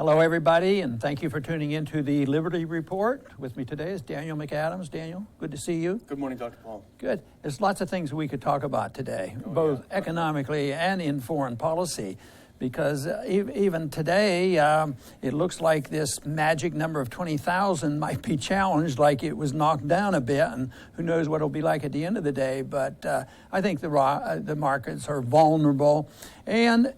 Hello, everybody, and thank you for tuning into the Liberty Report. With me today is Daniel McAdams. Daniel, good to see you. Good morning, Dr. Paul. Good. There's lots of things we could talk about today, both economically and in foreign policy, because even today, it looks like this magic number of 20,000 might be challenged, like it was knocked down a bit, and who knows what it'll be like at the end of the day. But I think the markets are vulnerable, and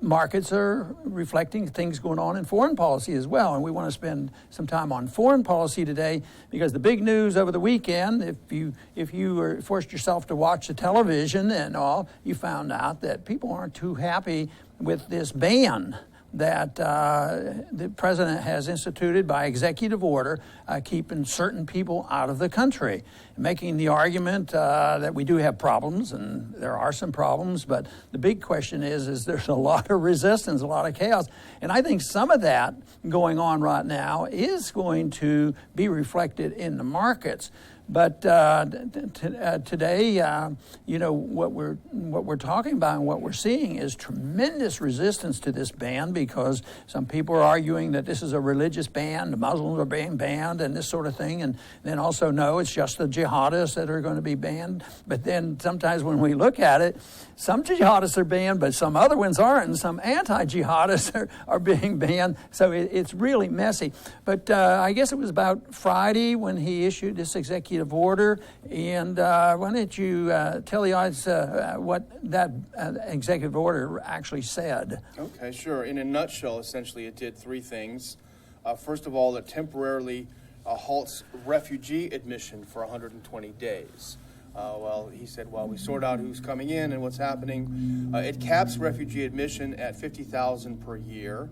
markets are reflecting things going on in foreign policy as well, and we want to spend some time on foreign policy today because the big news over the weekend, if you were forced yourself to watch the television and all, you found out that people aren't too happy with this ban that the president has instituted by executive order, keeping certain people out of the country, making the argument that we do have problems, and there are some problems, but the big question is there's a lot of resistance, a lot of chaos, and I think some of that going on right now is going to be reflected in the markets. But today, what we're talking about and what we're seeing is tremendous resistance to this ban, because some people are arguing that this is a religious ban, the Muslims are being banned and this sort of thing, and then also no, it's just the jihadists that are going to be banned. But then sometimes when we look at it, some jihadists are banned, but some other ones aren't, and some anti-jihadists are being banned. So it's really messy. But I guess it was about Friday when he issued this executive order, and why don't you tell the audience what that executive order actually said? Okay, sure. In a nutshell, essentially it did three things. First of all, it temporarily halts refugee admission for 120 days. He said, while we sort out who's coming in and what's happening, it caps refugee admission at 50,000 per year,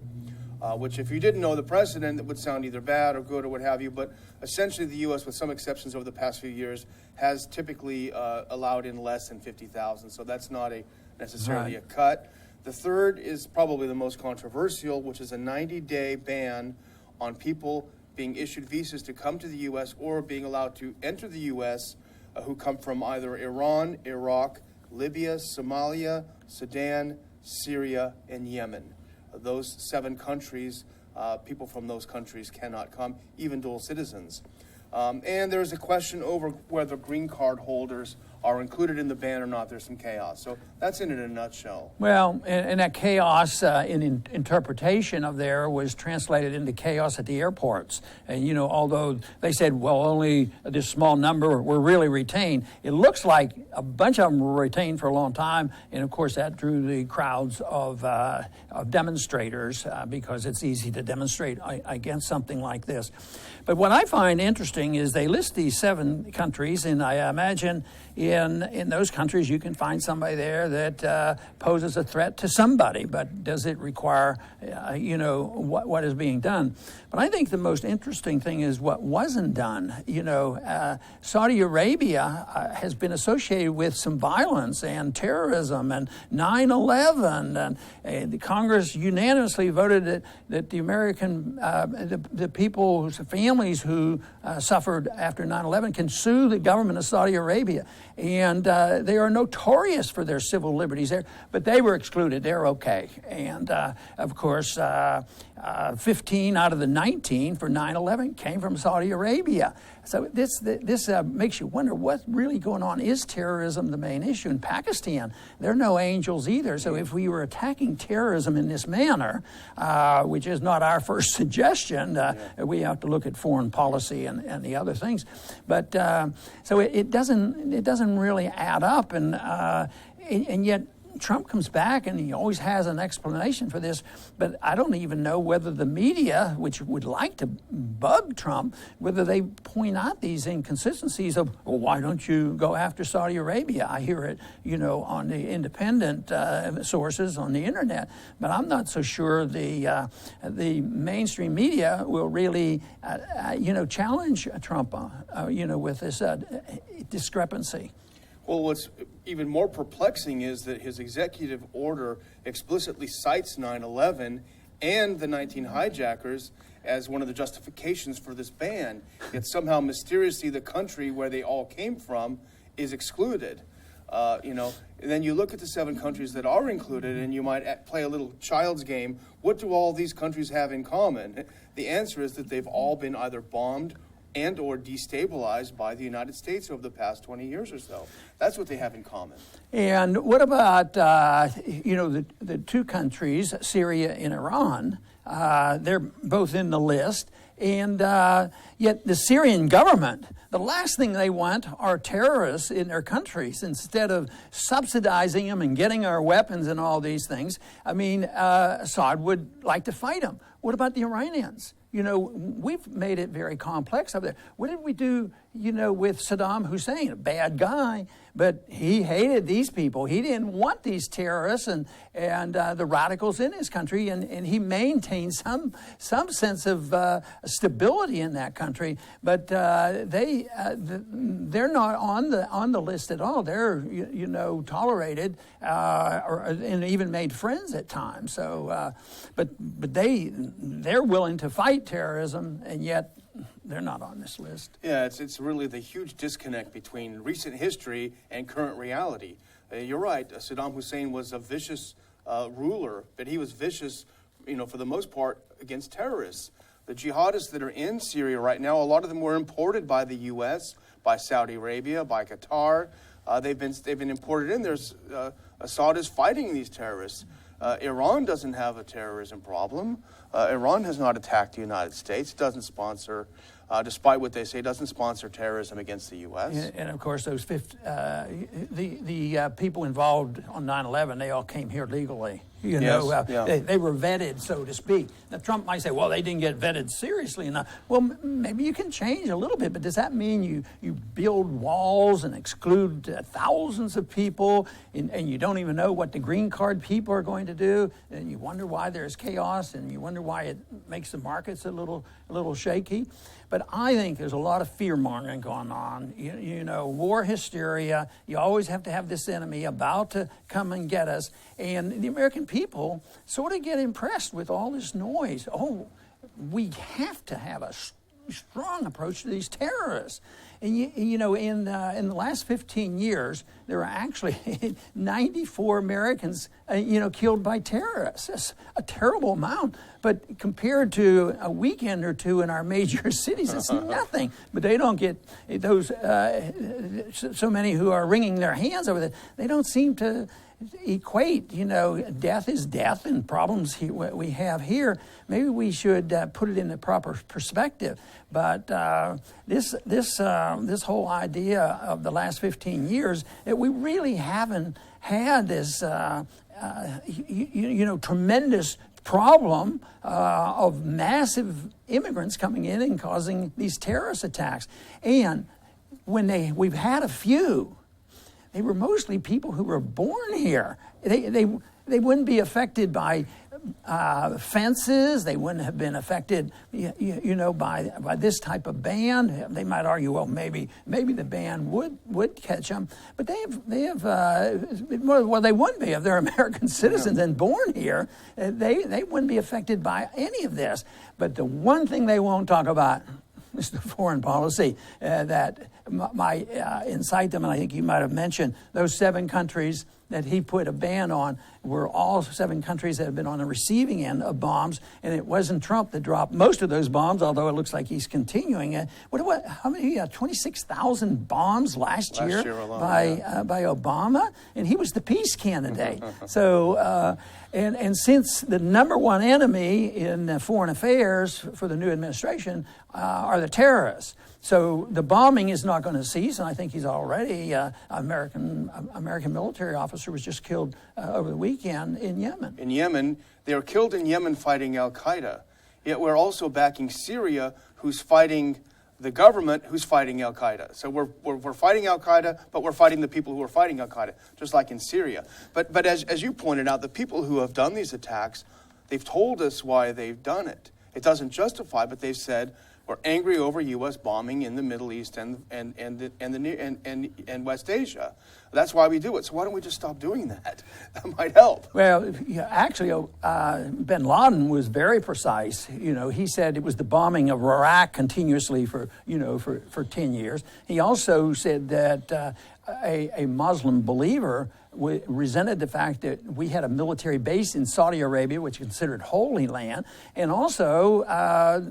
which if you didn't know the precedent, it would sound either bad or good or what have you, but essentially the U.S., with some exceptions over the past few years, has typically allowed in less than 50,000, so that's not necessarily a cut. The third is probably the most controversial, which is a 90-day ban on people being issued visas to come to the U.S. or being allowed to enter the U.S. Who come from either Iran, Iraq, Libya, Somalia, Sudan, Syria, and Yemen. Those 7 countries, people from those countries cannot come, even dual citizens. And there's a question over whether green card holders are included in the ban or not. There's some chaos. So that's it in a nutshell. Well, and that chaos in interpretation of there was translated into chaos at the airports. And, although they said, well, only this small number were really retained, it looks like a bunch of them were retained for a long time. And, of course, that drew the crowds of demonstrators because it's easy to demonstrate against something like this. But what I find interesting is they list these 7 countries, and I imagine in those countries you can find somebody there that poses a threat to somebody, but does it require, what is being done? But I think the most interesting thing is what wasn't done. Saudi Arabia has been associated with some violence and terrorism and 9/11, and the Congress unanimously voted that the American, the people, families who suffered after 9/11 can sue the government of Saudi Arabia. And they are notorious for their civil liberties there, but they were excluded. They're okay. And, of course, 15 out of the 19 for 9/11 came from Saudi Arabia. So this makes you wonder what's really going on. Is terrorism the main issue? In Pakistan, they're no angels either. So if we were attacking terrorism in this manner, which is not our first suggestion, we have to look at foreign policy and the other things. But so it doesn't really add up, and yet Trump comes back and he always has an explanation for this, but I don't even know whether the media, which would like to bug Trump, whether they point out these inconsistencies of, well, why don't you go after Saudi Arabia? I hear it, on the independent sources on the internet, but I'm not so sure the mainstream media will really, challenge Trump, with this discrepancy. Well, what's even more perplexing is that his executive order explicitly cites 9/11 and the 19 hijackers as one of the justifications for this ban. Yet somehow, mysteriously, the country where they all came from is excluded. And then you look at the 7 countries that are included, and you might play a little child's game. What do all these countries have in common? The answer is that they've all been either bombed and or destabilized by the United States over the past 20 years or so. That's what they have in common. And what about, the 2 countries, Syria and Iran? They're both in the list. And yet the Syrian government, the last thing they want are terrorists in their countries. Instead of subsidizing them and getting our weapons and all these things, Assad would like to fight them. What about the Iranians? We've made it very complex up there. What did we do, with Saddam Hussein? A bad guy, but he hated these people. He didn't want these terrorists and the radicals in his country, and he maintained some sense of stability in that country. But they're not on the list at all. They're tolerated and even made friends at times. So, but they're willing to fight terrorism, and yet they're not on this list. Yeah, it's really the huge disconnect between recent history and current reality. You're right. Saddam Hussein was a vicious ruler, but he was vicious, for the most part, against terrorists. The jihadists that are in Syria right now, a lot of them were imported by the U.S., by Saudi Arabia, by Qatar. They've been imported in. Assad is fighting these terrorists. Iran doesn't have a terrorism problem. Iran has not attacked the United States. It doesn't sponsor, despite what they say, doesn't sponsor terrorism against the U.S. And of course, those people involved on 9/11, they all came here legally. They were vetted, so to speak. Now, Trump might say, well, they didn't get vetted seriously enough. Well, maybe you can change a little bit, but does that mean you build walls and exclude thousands of people, and you don't even know what the green card people are going to do, and you wonder why there's chaos, and you wonder why it makes the markets a little shaky? But I think there's a lot of fear-mongering going on. War hysteria. You always have to have this enemy about to come and get us. And the American people sort of get impressed with all this noise. Oh, we have to have a strong approach to these terrorists. And in the last 15 years, there were actually 94 Americans, killed by terrorists. That's a terrible amount. But compared to a weekend or two in our major cities, it's nothing. But they don't get those so many who are wringing their hands over that. They don't seem to equate, death is death, and problems we have here. Maybe we should put it in the proper perspective. But this whole idea of the last 15 years that we really haven't had this tremendous problem of massive immigrants coming in and causing these terrorist attacks. And when we've had a few, they were mostly people who were born here. They wouldn't be affected by fences. They wouldn't have been affected, by this type of ban. They might argue, well, maybe the ban would catch them, but they have. Well, they wouldn't be if they're American citizens and born here. They wouldn't be affected by any of this. But the one thing they won't talk about is the foreign policy that might incite them, and I think you might have mentioned those 7 countries that he put a ban on were all 7 countries that have been on the receiving end of bombs, and it wasn't Trump that dropped most of those bombs, although it looks like he's continuing it. How many? 26,000 bombs last year alone, by Obama, and he was the peace candidate. So, and since the number one enemy in foreign affairs for the new administration are the terrorists. So the bombing is not going to cease, and I think he's already American military officer was just killed over the weekend in Yemen. In Yemen, they were killed in Yemen fighting Al-Qaeda. Yet we're also backing Syria, who's fighting the government, who's fighting Al-Qaeda. So we're fighting Al-Qaeda, but we're fighting the people who are fighting Al-Qaeda, just like in Syria. But as you pointed out, the people who have done these attacks, they've told us why they've done it. It doesn't justify, but they've said we're angry over U.S. bombing in the Middle East and West Asia. That's why we do it. So why don't we just stop doing that? That might help. Well, actually, bin Laden was very precise. He said it was the bombing of Iraq continuously for 10 years. He also said that a Muslim believer resented the fact that we had a military base in Saudi Arabia, which is considered Holy Land, and also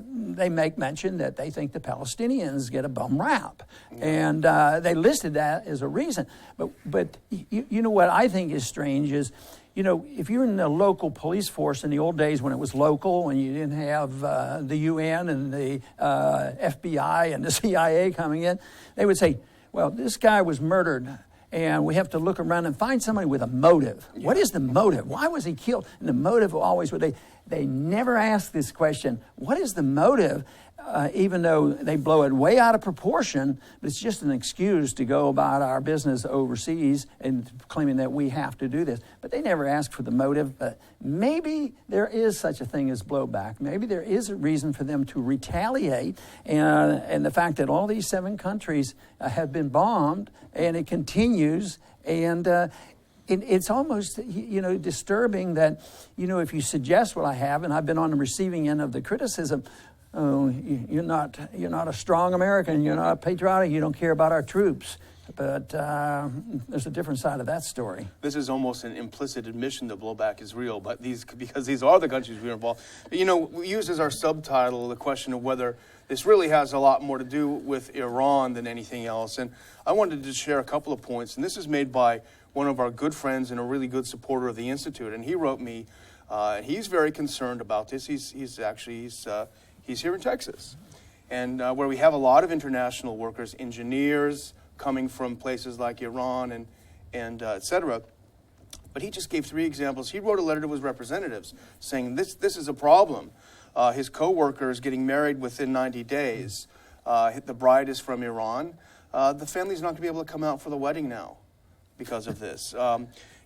they make mention that they think the Palestinians get a bum rap, and they listed that as a reason. But you know what I think is strange is, if you're in the local police force in the old days when it was local and you didn't have the UN and the FBI and the CIA coming in, they would say, well, this guy was murdered, and we have to look around and find somebody with a motive. Yeah. What is the motive? Why was he killed? And the motive always, they never ask this question, what is the motive? Even though they blow it way out of proportion, but it's just an excuse to go about our business overseas and claiming that we have to do this. But they never ask for the motive. Maybe there is such a thing as blowback. Maybe there is a reason for them to retaliate. And the fact that all these 7 countries have been bombed, and it continues, and it's almost, disturbing that, if you suggest what I have, and I've been on the receiving end of the criticism, oh, you're not a strong American, you're not patriotic, you don't care about our troops. But there's a different side of that story. This is almost an implicit admission that blowback is real, but because these are the countries we're involved. We use as our subtitle the question of whether this really has a lot more to do with Iran than anything else. And I wanted to share a couple of points, and this is made by one of our good friends and a really good supporter of the Institute. And he wrote me, he's very concerned about this. He's here in Texas, and where we have a lot of international workers, engineers coming from places like Iran and et cetera. But he just gave 3 examples. He wrote a letter to his representatives saying this is a problem. His co-worker is getting married within 90 days. The bride is from Iran. The family's not going to be able to come out for the wedding now because of this.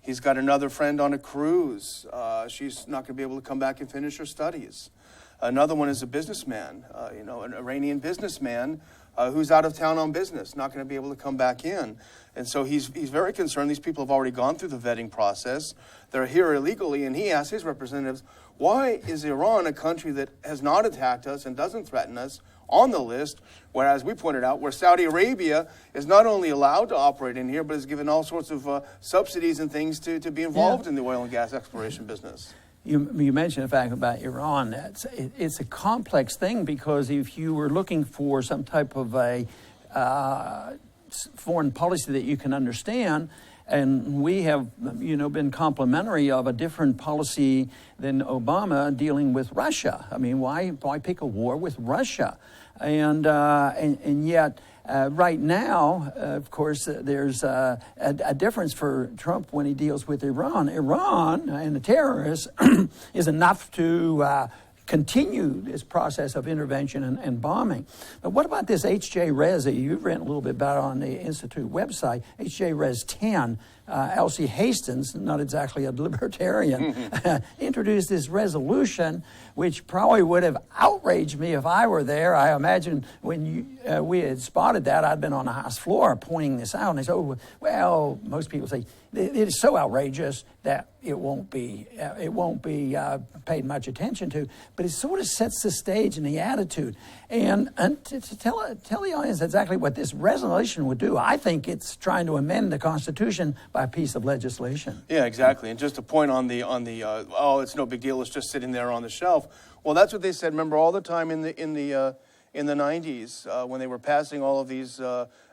He's got another friend on a cruise. She's not going to be able to come back and finish her studies. Another one is a businessman, an Iranian businessman who's out of town on business, not going to be able to come back in. And so he's very concerned. These people have already gone through the vetting process. They're here illegally, and he asked his representatives, why is Iran, a country that has not attacked us and doesn't threaten us, on the list, whereas we pointed out where Saudi Arabia is not only allowed to operate in here, but is given all sorts of subsidies and things to be involved in the oil and gas exploration business. You mentioned the fact about Iran. It's a complex thing, because if you were looking for some type of a foreign policy that you can understand, and we have, been complimentary of a different policy than Obama dealing with Russia. I mean, why pick a war with Russia? And yet, right now, of course, there's a difference for Trump when he deals with Iran. Iran and the terrorists is enough to continue this process of intervention and bombing. But what about this H.J. Rez that you've written a little bit about on the Institute website, H.J. Rez 10? Elsie Hastings, not exactly a libertarian, introduced this resolution, which probably would have outraged me if I were there. I imagine when we had spotted that, I'd been on the House floor pointing this out, and they said, oh, well, most people say, it is so outrageous that it won't be paid much attention to, but it sort of sets the stage and the attitude. And to tell the audience exactly what this resolution would do, I think it's trying to amend the Constitution by a piece of legislation. Yeah, exactly. And just a point on the oh, it's no big deal, it's just sitting there on the shelf. Well, that's what they said. Remember, all the time in the 90s when they were passing all of these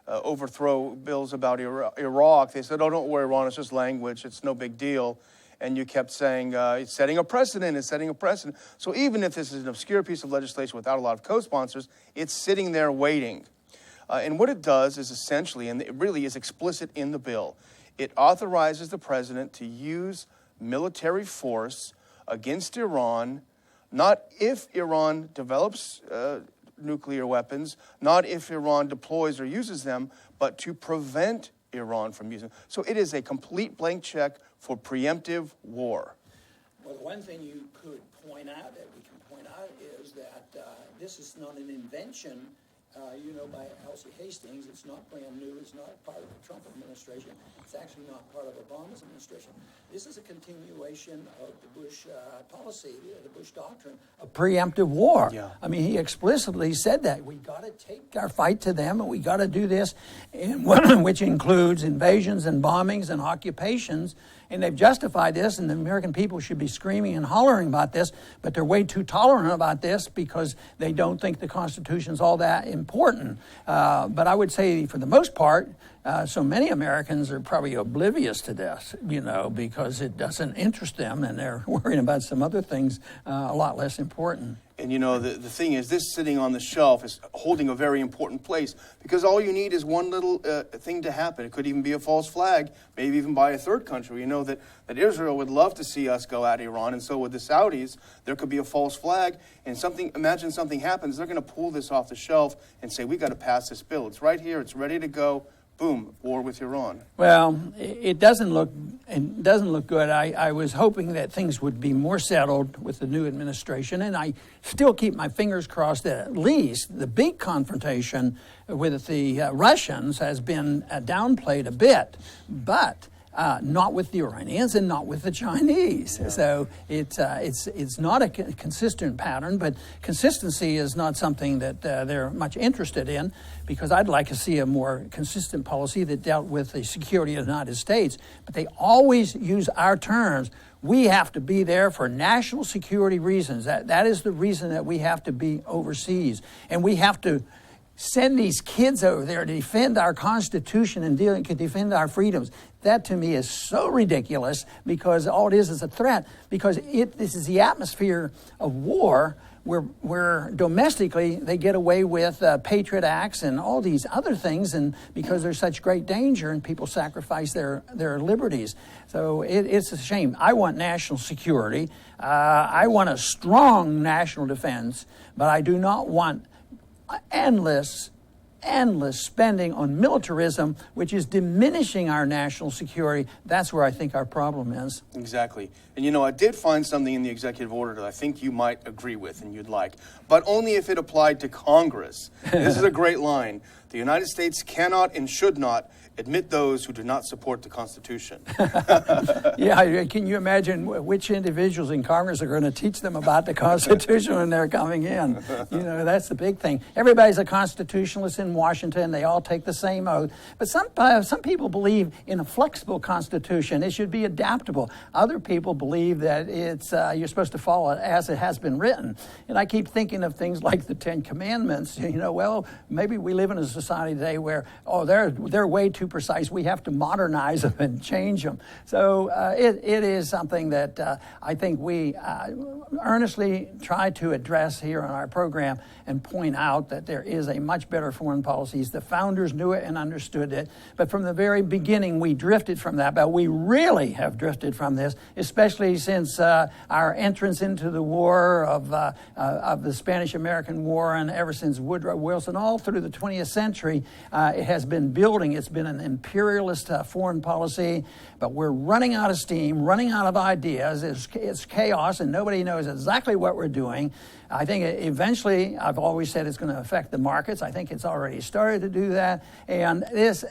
overthrow bills about Iraq, they said, oh, don't worry, Ron, it's just language, it's no big deal. And you kept saying, it's setting a precedent, it's setting a precedent. So even if this is an obscure piece of legislation without a lot of co-sponsors, it's sitting there waiting. And what it does is essentially, and it really is explicit in the bill, it authorizes the president to use military force against Iran, not if Iran develops nuclear weapons, not if Iran deploys or uses them, but to prevent Iran from using them. So it is a complete blank check for preemptive war. Well, one thing you could point out, that we can point out, is that this is not an invention, by Elsie Hastings. It's not brand new. It's not part of the Trump administration. It's actually not part of Obama's administration. This is a continuation of the Bush policy, the Bush doctrine of preemptive war. Yeah. I mean, he explicitly said that. We got to take our fight to them, and we got to do this, and which includes invasions and bombings and occupations. And they've justified this, and the American people should be screaming and hollering about this, but they're way too tolerant about this because they don't think the Constitution's all that important. But I would say, for the most part, so many Americans are probably oblivious to this, because it doesn't interest them, and they're worrying about some other things a lot less important. And the thing is, this sitting on the shelf is holding a very important place, because all you need is one little thing to happen. It could even be a false flag, maybe even by a third country. You know that Israel would love to see us go at Iran, and so with the Saudis, there could be a false flag, and imagine something happens, they're going to pull this off the shelf and say, we got to pass this bill. It's right here, it's ready to go. Boom, war with Iran. Well, it doesn't look good. I was hoping that things would be more settled with the new administration, and I still keep my fingers crossed that at least the big confrontation with the Russians has been downplayed a bit, but not with the Iranians and not with the Chinese. Yeah. So it's not a consistent pattern, but consistency is not something that they're much interested in, because I'd like to see a more consistent policy that dealt with the security of the United States. But they always use our terms. We have to be there for national security reasons. That is the reason that we have to be overseas. And we have to send these kids over there to defend our Constitution and defend our freedoms. That to me is so ridiculous, because all it is a threat, because this is the atmosphere of war where domestically they get away with Patriot Acts and all these other things, and because there's such great danger and people sacrifice their liberties. So it's a shame. I want national security. I want a strong national defense, but I do not want endless spending on militarism, which is diminishing our national security. That's where I think our problem is. Exactly. And I did find something in the executive order that I think you might agree with and you'd like, but only if it applied to Congress. This is a great line. The United States cannot and should not admit those who do not support the Constitution. Yeah, can you imagine which individuals in Congress are going to teach them about the Constitution when they're coming in? That's the big thing. Everybody's a constitutionalist in Washington. They all take the same oath. But some people believe in a flexible Constitution. It should be adaptable. Other people believe that you're supposed to follow it as it has been written. And I keep thinking of things like the Ten Commandments. Well, maybe we live in a society today where, they're way too precise. We have to modernize them and change them. So it is something that I think we earnestly try to address here on our program and point out that there is a much better foreign policy. The founders knew it and understood it. But from the very beginning, we drifted from that. But we really have drifted from this, especially since our entrance into the war of the Spanish-American War, and ever since Woodrow Wilson, all through the 20th century, it has been building. It's been an imperialist foreign policy, but we're running out of steam, running out of ideas. It's chaos, and nobody knows exactly what we're doing. I think eventually, I've always said it's going to affect the markets. I think it's already started to do that. And this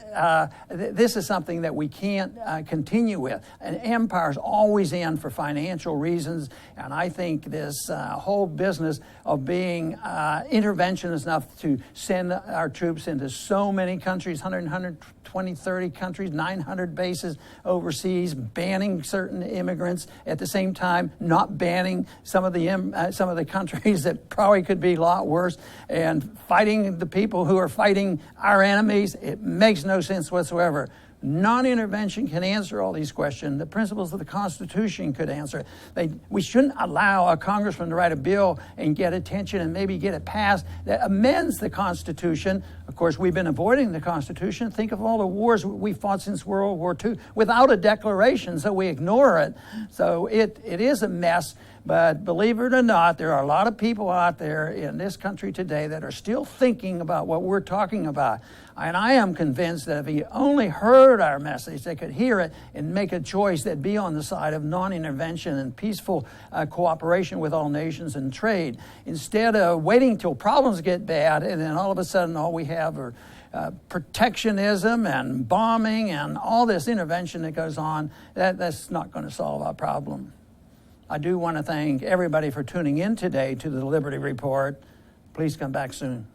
is something that we can't continue with. And empires always end for financial reasons. And I think this whole business of being interventionist enough to send our troops into so many countries, 120, 30 countries, 900 bases overseas, banning certain immigrants, at the same time not banning some of the countries that probably could be a lot worse, and fighting the people who are fighting our enemies. It makes no sense whatsoever. Non-intervention can answer all these questions. The principles of the Constitution could answer it. We shouldn't allow a congressman to write a bill and get attention and maybe get it passed that amends the Constitution. Of course, we've been avoiding the Constitution. Think of all the wars we fought since World War II without a declaration, so we ignore it. So it is a mess. But believe it or not, there are a lot of people out there in this country today that are still thinking about what we're talking about. And I am convinced that if he only heard our message, they could hear it and make a choice that'd be on the side of non-intervention and peaceful cooperation with all nations and trade, instead of waiting till problems get bad and then all of a sudden all we have are protectionism and bombing and all this intervention that goes on. That's not going to solve our problem. I do want to thank everybody for tuning in today to the Liberty Report. Please come back soon.